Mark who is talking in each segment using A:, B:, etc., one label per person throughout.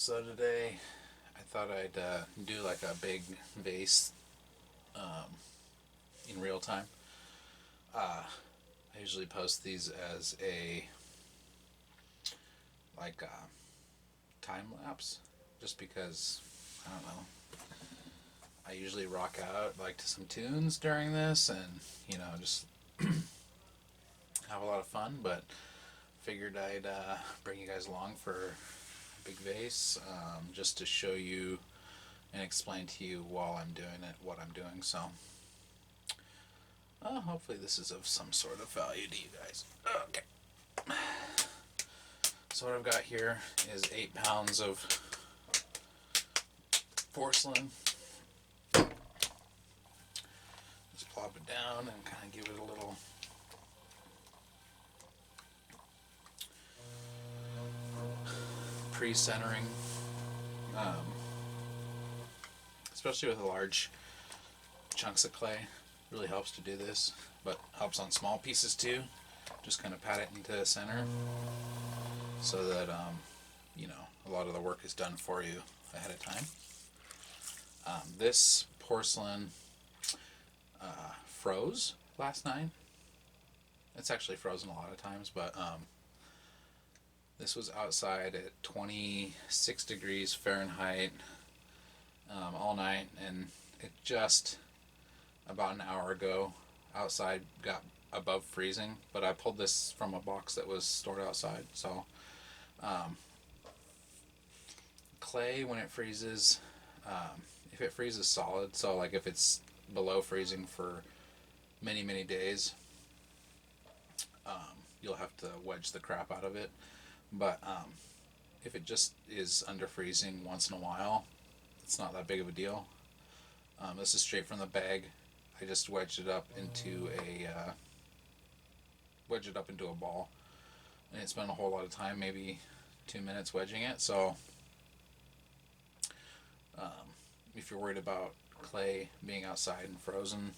A: So today I thought I'd do like a big vase in real time. I usually post these as a time lapse, just because I don't know. I usually rock out like to some tunes during this, and just have a lot of fun. But figured I'd bring you guys along for a big vase, just to show you and explain to you while I'm doing it what I'm doing. So hopefully this is of some sort of value to you guys. Okay. So what I've got here is 8 pounds of porcelain. Just plop it down and kind of give it a little pre-centering, especially with large chunks of clay. Really helps to do this, but helps on small pieces too. Just kind of pat it into the center so that a lot of the work is done for you ahead of time. This porcelain froze last night. It's actually frozen a lot of times, but this was outside at 26 degrees Fahrenheit all night, and it just about an hour ago outside got above freezing, but I pulled this from a box that was stored outside. So clay, when it freezes, if it freezes solid, so like if it's below freezing for many days, you'll have to wedge the crap out of it. But if it just is under freezing once in a while, it's not that big of a deal. This is straight from the bag. I just wedged it up into a ball, and it spent a whole lot of time, maybe 2 minutes wedging it. So if you're worried about clay being outside and frozen,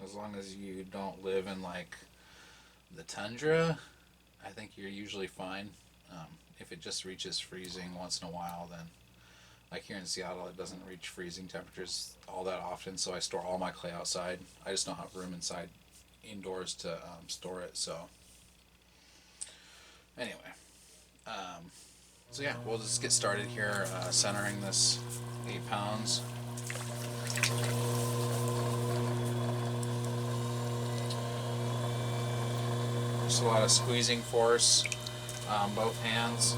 A: as long as you don't live in like the tundra, I think you're usually fine. If it just reaches freezing once in a while, then like here in Seattle, it doesn't reach freezing temperatures all that often, so I store all my clay outside. I just don't have room indoors to store it. So anyway, so yeah, we'll just get started here, centering this 8 pounds. Just a lot of squeezing force, both hands.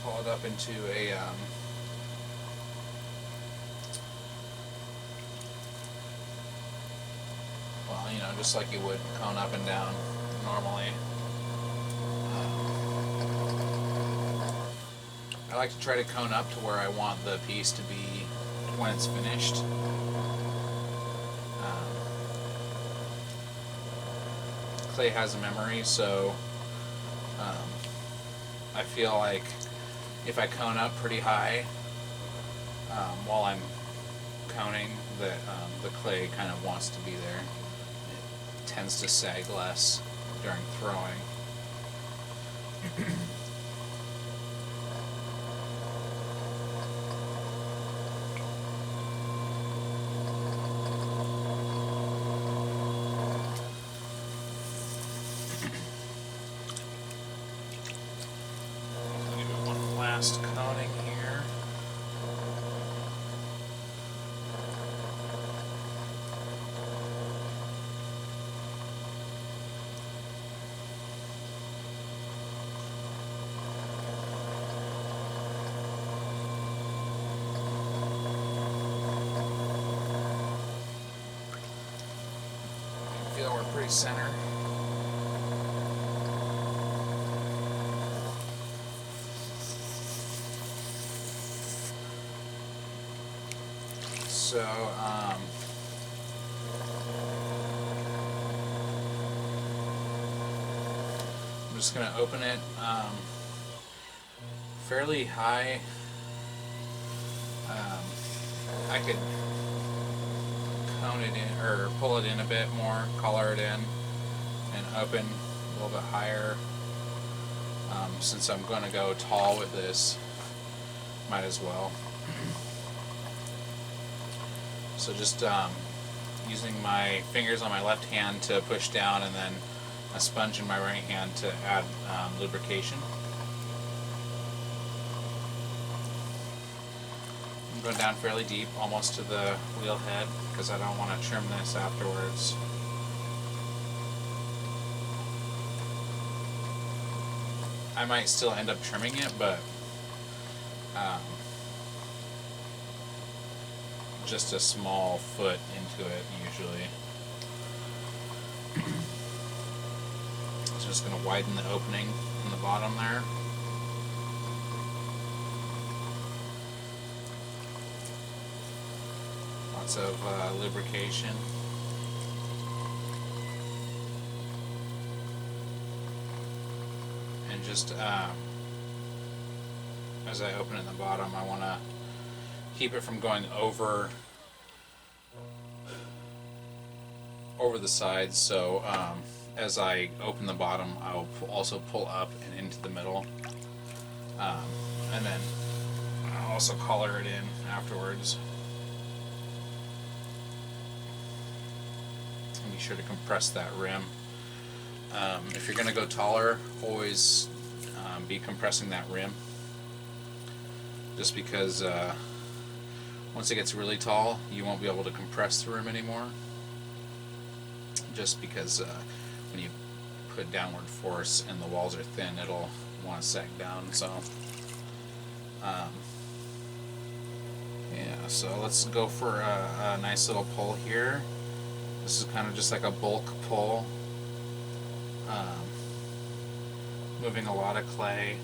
A: Pull it up into a just like you would cone up and down normally. I like to try to cone up to where I want the piece to be when it's finished. Clay has a memory, so I feel like if I cone up pretty high while I'm coning, the clay kind of wants to be there. It tends to sag less during throwing. Last coning here. I feel we're pretty centered. So, I'm just going to open it fairly high. I could cone it in, or pull it in a bit more, color it in, and open a little bit higher. Since I'm going to go tall with this, might as well. So just using my fingers on my left hand to push down, and then a sponge in my right hand to add lubrication. I'm going down fairly deep, almost to the wheel head, because I don't want to trim this afterwards. I might still end up trimming it, but just a small foot into it usually. So just going to widen the opening in the bottom there. Lots of lubrication. And just as I open it in the bottom, I want to keep it from going over the sides, so as I open the bottom, I'll also pull up and into the middle, and then I'll also collar it in afterwards. And be sure to compress that rim. If you're going to go taller, always be compressing that rim, just because once it gets really tall, you won't be able to compress the rim anymore, just because when you put downward force and the walls are thin, it'll want to sag down. So yeah, so let's go for a nice little pull here. This is kind of just like a bulk pull, moving a lot of clay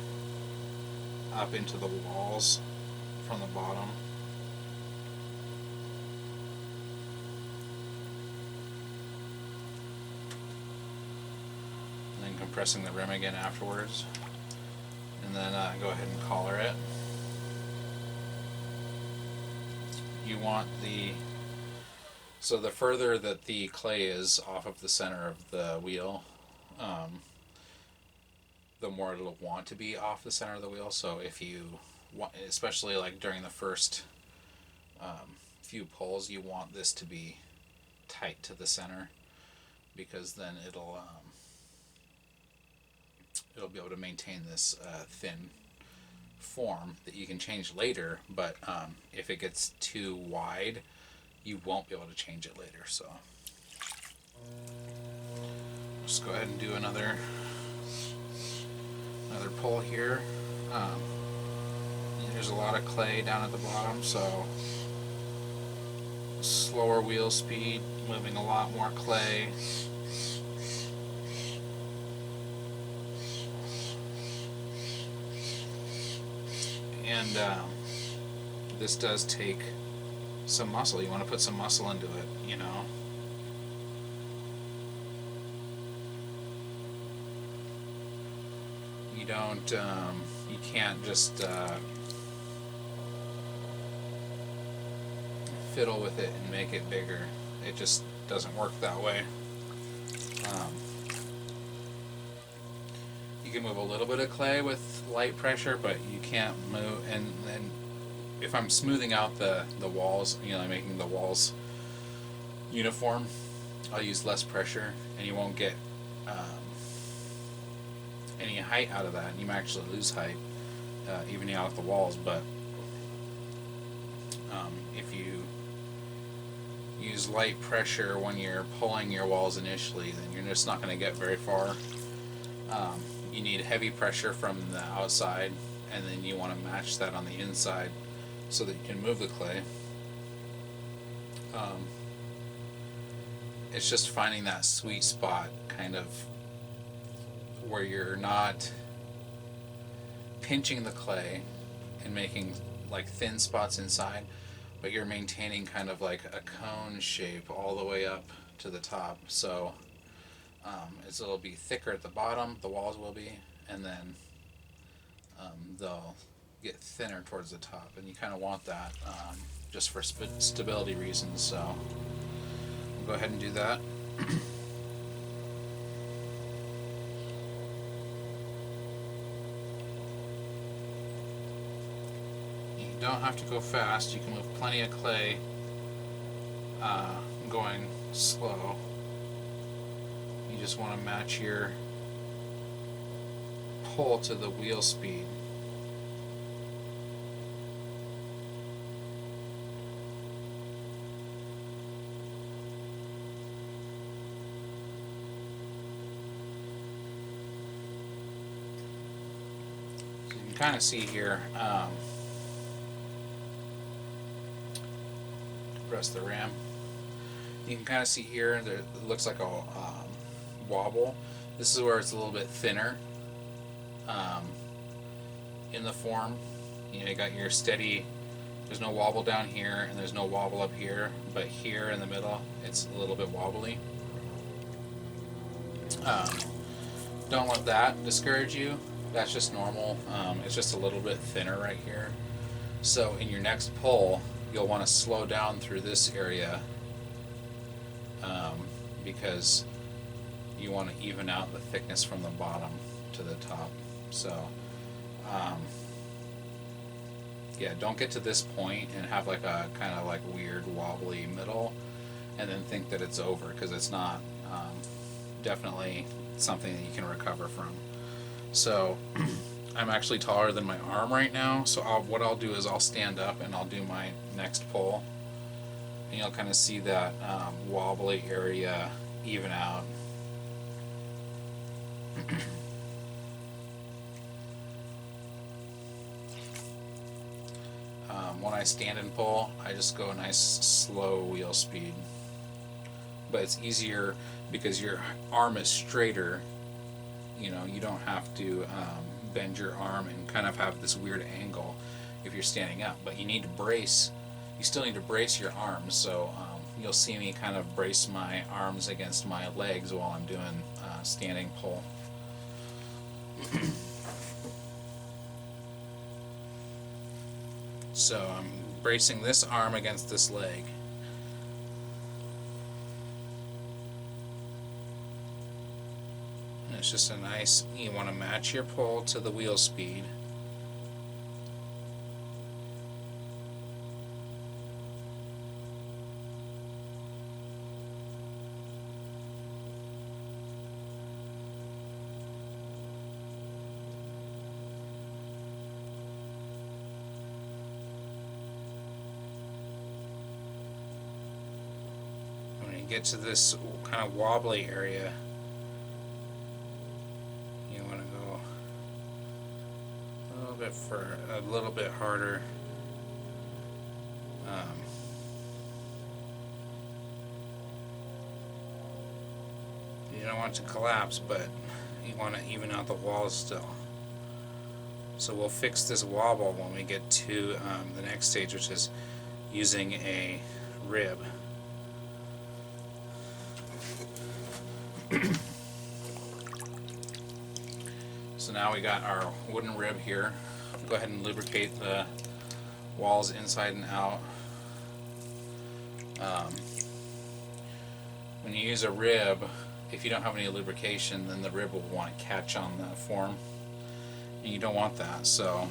A: up into the walls from the bottom. And then compressing the rim again afterwards. And then go ahead and collar it. You want so the further that the clay is off of the center of the wheel, the more it'll want to be off the center of the wheel. So if you want, especially like during the first few pulls, you want this to be tight to the center, because then it'll be able to maintain this thin form that you can change later. But if it gets too wide, you won't be able to change it later. So just go ahead and do another pull here. There's a lot of clay down at the bottom, so slower wheel speed, moving a lot more clay. And this does take some muscle. You want to put some muscle into it, you know. You don't, you can't just fiddle with it and make it bigger. It just doesn't work that way. You can move a little bit of clay with light pressure, but you can't move. And then if I'm smoothing out the walls, you know, making the walls uniform, I'll use less pressure, and you won't get any height out of that. You might actually lose height evening out the walls. But if you use light pressure when you're pulling your walls initially, then you're just not going to get very far. You need heavy pressure from the outside, and then you want to match that on the inside so that you can move the clay. It's just finding that sweet spot, kind of where you're not pinching the clay and making like thin spots inside, but you're maintaining kind of like a cone shape all the way up to the top. So it'll be thicker at the bottom, the walls will be, and then they'll get thinner towards the top, and you kind of want that just for stability reasons. So we'll go ahead and do that. You don't have to go fast. You can move plenty of clay going slow. You just want to match your pull to the wheel speed. So you can kind of see here, press the RAM. You can kind of see here, there, it looks like a wobble. This is where it's a little bit thinner in the form. You know, you got your steady, there's no wobble down here and there's no wobble up here, but here in the middle it's a little bit wobbly. Don't let that discourage you. That's just normal. It's just a little bit thinner right here. So in your next pull, you'll want to slow down through this area because you want to even out the thickness from the bottom to the top. So yeah, don't get to this point and have like a kind of like weird wobbly middle and then think that it's over, because it's not. Definitely something that you can recover from. So I'm actually taller than my arm right now, so what I'll do is I'll stand up and I'll do my next pull, and you'll kind of see that wobbly area even out. When I stand and pull, I just go a nice slow wheel speed. But it's easier because your arm is straighter. You know, you don't have to bend your arm and kind of have this weird angle if you're standing up. But you need to brace. You still need to brace your arms. So you'll see me kind of brace my arms against my legs while I'm doing standing pull. So I'm bracing this arm against this leg. And it's just a nice, you want to match your pull to the wheel speed. Get to this kind of wobbly area, you want to go a little bit harder. You don't want it to collapse, but you want to even out the walls still. So we'll fix this wobble when we get to the next stage, which is using a rib. So now we got our wooden rib here. Go ahead and lubricate the walls inside and out. When you use a rib, if you don't have any lubrication, then the rib will want to catch on the form, and you don't want that. So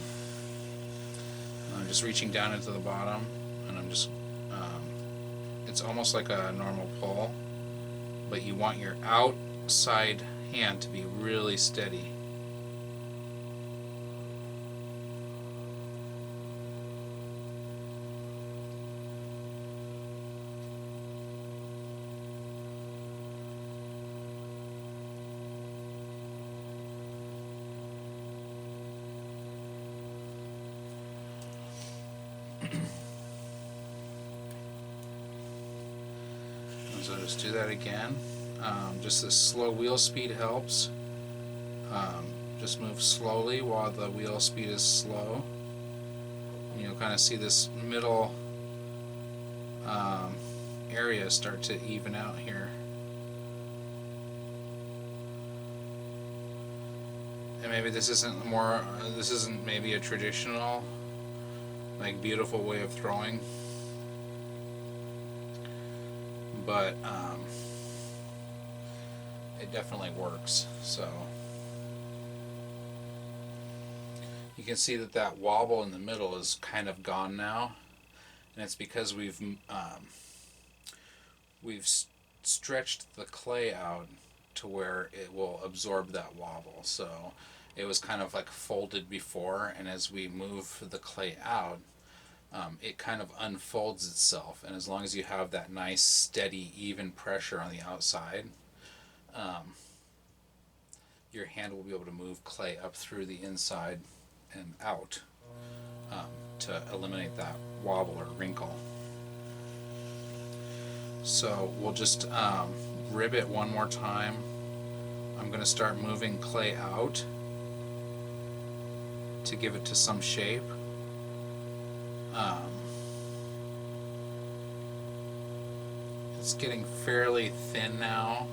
A: I'm just reaching down into the bottom, and I'm just it's almost like a normal pull, but you want your outside hand to be really steady. So just do that again. Just this slow wheel speed helps. Just move slowly while the wheel speed is slow. And you'll kind of see this middle area start to even out here. And maybe this isn't maybe a traditional, like, beautiful way of throwing, but it definitely works. So you You can see that that wobble in the middle is kind of gone now, and it's because we've stretched the clay out to where it will absorb that wobble. So it was kind of like folded before, and as we move the clay out, it kind of unfolds itself. And as long as you have that nice, steady, even pressure on the outside, your hand will be able to move clay up through the inside and out to eliminate that wobble or wrinkle. So we'll just rib it one more time. I'm going to start moving clay out to give it to some shape. It's getting fairly thin now,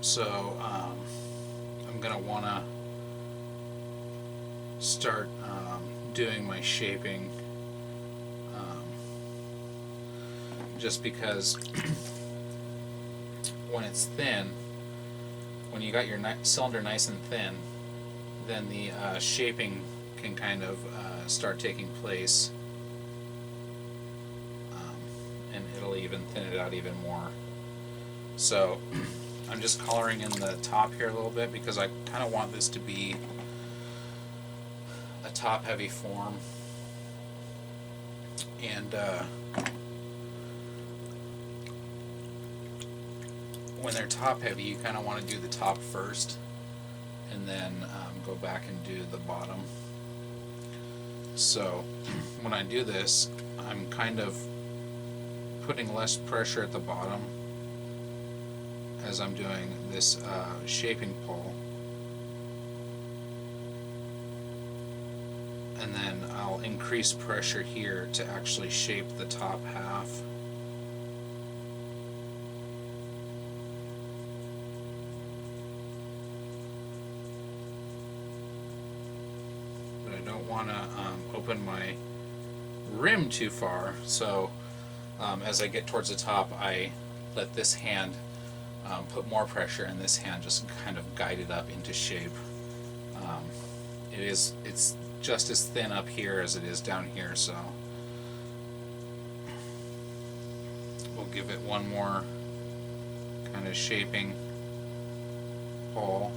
A: so I'm going to want to start doing my shaping, just because when it's thin, when you got your cylinder nice and thin, then the shaping can kind of start taking place, and it'll even thin it out even more. So I'm just coloring in the top here a little bit because I kind of want this to be a top heavy form, and when they're top heavy, you kind of want to do the top first and then go back and do the bottom. So when I do this, I'm kind of putting less pressure at the bottom as I'm doing this shaping pull, and then I'll increase pressure here to actually shape the top half. But I don't want to open my rim too far, so as I get towards the top, I let this hand put more pressure, and this hand just kind of guide it up into shape. It's just as thin up here as it is down here, so we'll give it one more kind of shaping pull.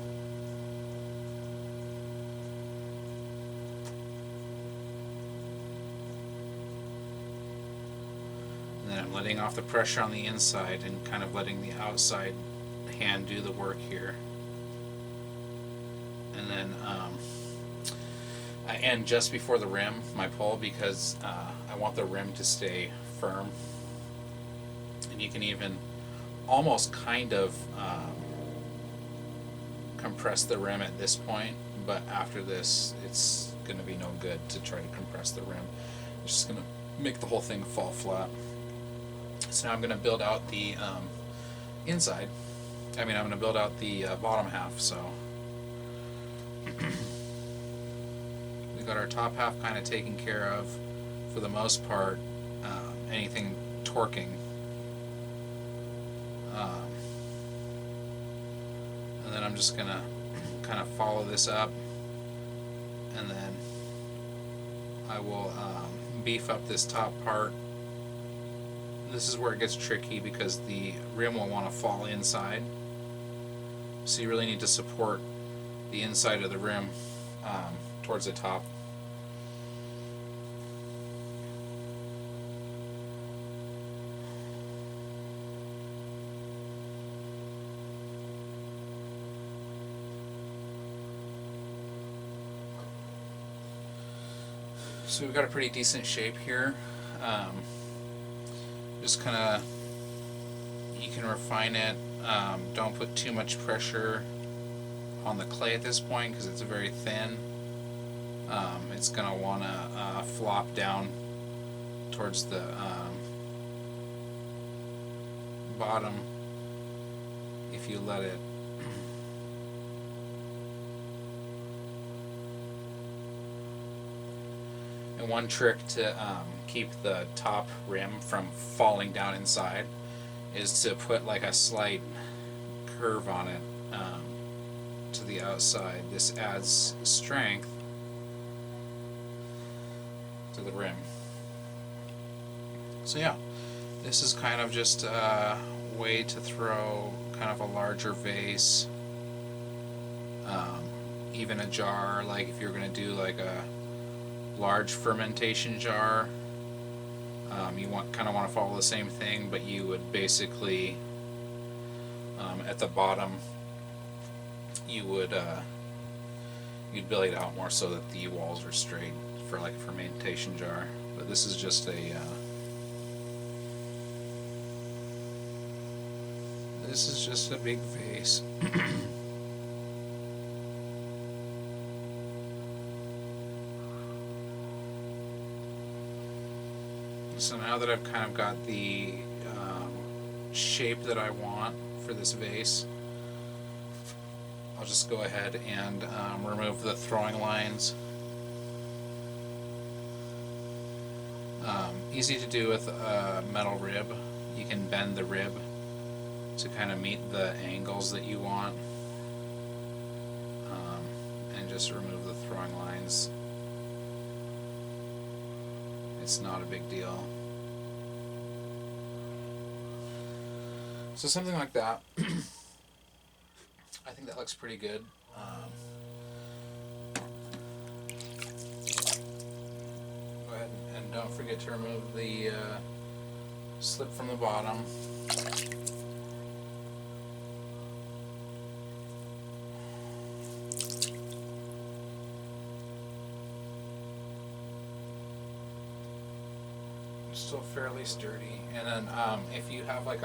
A: And then I'm letting off the pressure on the inside and kind of letting the outside hand do the work here. And then I end just before the rim, my pull, because I want the rim to stay firm. And you can even almost kind of compress the rim at this point, but after this it's going to be no good to try to compress the rim. It's just going to make the whole thing fall flat. So now I'm going to build out the inside. I'm going to build out the bottom half. So we got our top half kind of taken care of for the most part. Anything torquing. And then I'm just going to kind of follow this up, and then I will beef up this top part. This is where it gets tricky because the rim will want to fall inside, so you really need to support the inside of the rim towards the top. So we've got a pretty decent shape here. Just kind of, you can refine it. Don't put too much pressure on the clay at this point because it's very thin. It's going to want to flop down towards the bottom if you let it. And one trick to keep the top rim from falling down inside is to put like a slight curve on it to the outside. This adds strength to the rim. So yeah, this is kind of just a way to throw kind of a larger vase, even a jar, like if you're going to do like a large fermentation jar, you kind of want to follow the same thing, but you would basically at the bottom you would you'd build it out more so that the walls are straight for like a fermentation jar. But this is just a this is just a big vase. So now that I've kind of got the shape that I want for this vase, I'll just go ahead and remove the throwing lines. Easy to do with a metal rib. You can bend the rib to kind of meet the angles that you want, and just remove the throwing lines. It's not a big deal. So something like that. I think that looks pretty good. Go ahead and don't forget to remove the slip from the bottom. Still fairly sturdy. And then if you have like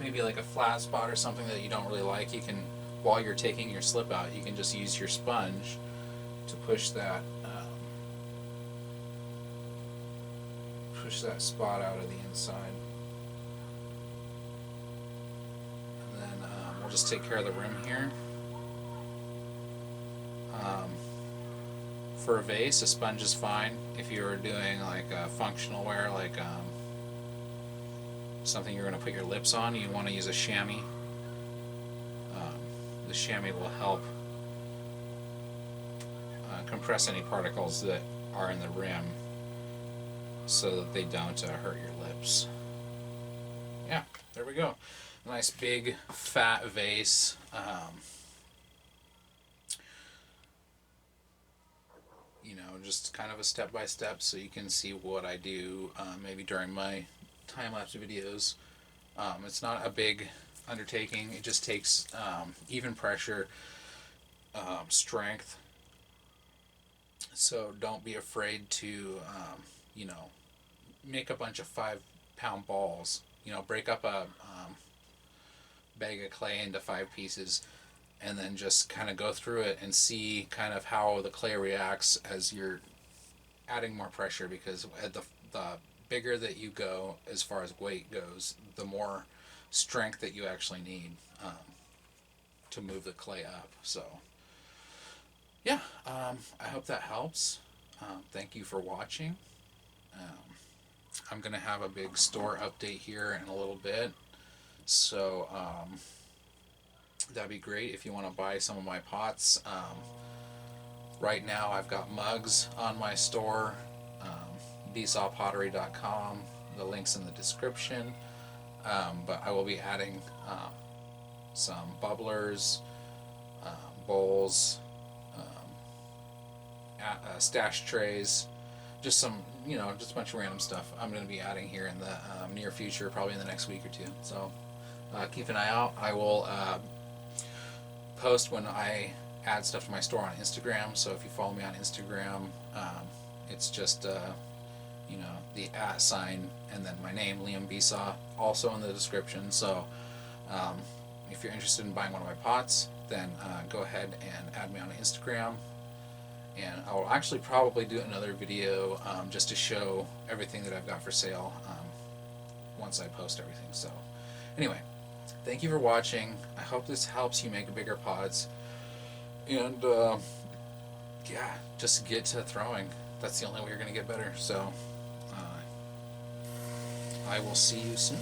A: maybe like a flat spot or something that you don't really like, you can, while you're taking your slip out, you can just use your sponge to push that spot out of the inside. And then we'll just take care of the rim here. For a vase, a sponge is fine. If you're doing like a functional wear, like something you're going to put your lips on, you want to use a chamois. The chamois will help compress any particles that are in the rim so that they don't hurt your lips. Yeah, there we go. Nice big fat vase. You know, just kind of a step-by-step so you can see what I do maybe during my time-lapse videos. It's not a big undertaking. It just takes even pressure, strength. So don't be afraid to, you know, make a bunch of 5-pound balls. You know, break up a bag of clay into 5 pieces, and then just kind of go through it and see kind of how the clay reacts as you're adding more pressure, because the bigger that you go as far as weight goes, the more strength that you actually need to move the clay up. So yeah, I hope that helps. Thank you for watching. I'm going to have a big store update here in a little bit, so that'd be great if you want to buy some of my pots. Right now I've got mugs on my store, VasePottery.com. The link's in the description. But I will be adding some bubblers, bowls, stash trays, just some, you know, just a bunch of random stuff I'm going to be adding here in the near future, probably in the next week or two. So keep an eye out. I will post when I add stuff to my store on Instagram, so if you follow me on Instagram, it's just you know, the @ sign and then my name, Liam Besaw, also in the description. So if you're interested in buying one of my pots, then go ahead and add me on Instagram, and I will actually probably do another video just to show everything that I've got for sale once I post everything. So anyway, thank you for watching. I hope this helps you make bigger pots, and yeah, just get to throwing. That's the only way you're going to get better. So I will see you soon.